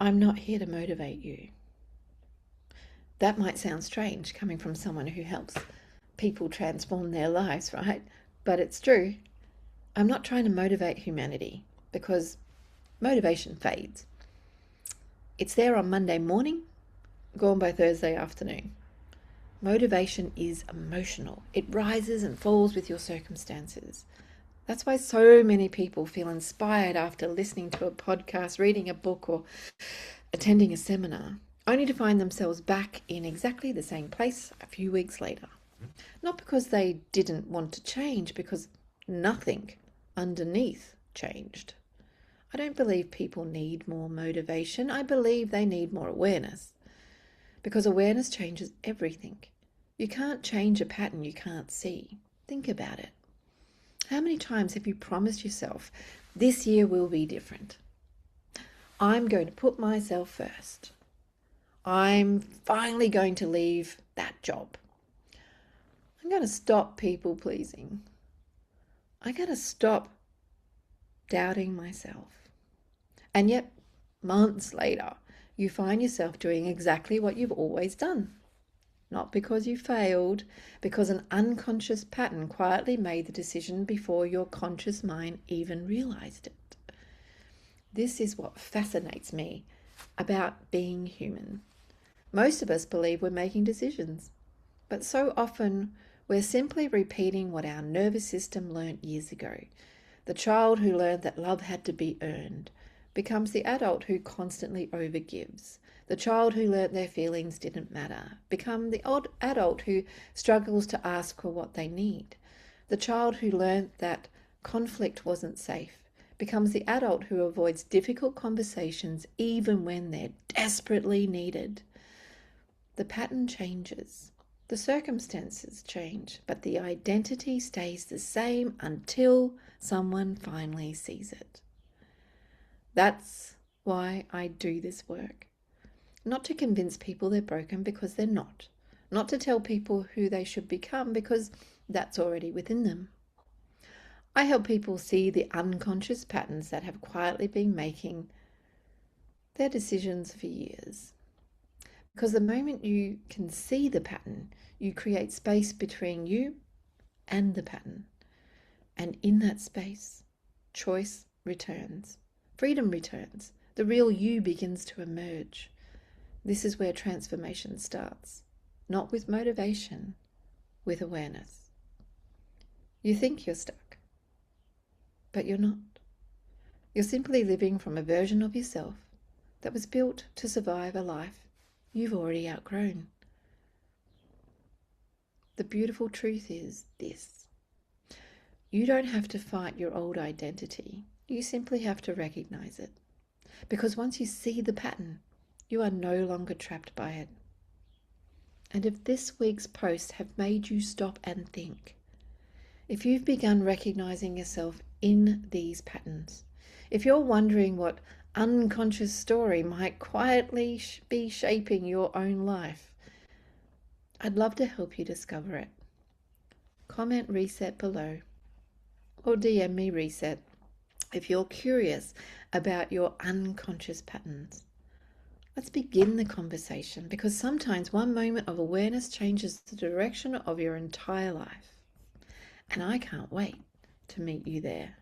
I'm not here to motivate you. That might sound strange coming from someone who helps people transform their lives, right? But it's true. I'm not trying to motivate humanity because motivation fades. It's there on Monday morning, gone by Thursday afternoon. Motivation is emotional. It rises and falls with your circumstances. That's why so many people feel inspired after listening to a podcast, reading a book, or attending a seminar, only to find themselves back in exactly the same place a few weeks later. Not because they didn't want to change, because nothing underneath changed. I don't believe people need more motivation. I believe they need more awareness. Because awareness changes everything. You can't change a pattern you can't see. Think about it. How many times have you promised yourself, this year will be different? I'm going to put myself first. I'm finally going to leave that job. I'm going to stop people pleasing. I'm going to stop doubting myself. And yet, months later, you find yourself doing exactly what you've always done. Not because you failed, because an unconscious pattern quietly made the decision before your conscious mind even realized it. This is what fascinates me about being human. Most of us believe we're making decisions, but so often we're simply repeating what our nervous system learnt years ago. The child who learned that love had to be earned becomes the adult who constantly overgives. The child who learnt their feelings didn't matter become the odd adult who struggles to ask for what they need. The child who learnt that conflict wasn't safe becomes the adult who avoids difficult conversations even when they're desperately needed. The pattern changes. The circumstances change, but the identity stays the same until someone finally sees it. That's why I do this work. Not to convince people they're broken, because they're not. Not to tell people who they should become, because that's already within them. I help people see the unconscious patterns that have quietly been making their decisions for years. Because the moment you can see the pattern, you create space between you and the pattern. And in that space, choice returns. Freedom returns. The real you begins to emerge. This is where transformation starts. Not with motivation, with awareness. You think you're stuck, but you're not. You're simply living from a version of yourself that was built to survive a life you've already outgrown. The beautiful truth is this. You don't have to fight your old identity. You simply have to recognize it. Because once you see the pattern, you are no longer trapped by it. And if this week's posts have made you stop and think, if you've begun recognizing yourself in these patterns, if you're wondering what unconscious story might quietly be shaping your own life, I'd love to help you discover it. Comment reset below or DM me reset if you're curious about your unconscious patterns. Let's begin the conversation, because sometimes one moment of awareness changes the direction of your entire life. And I can't wait to meet you there.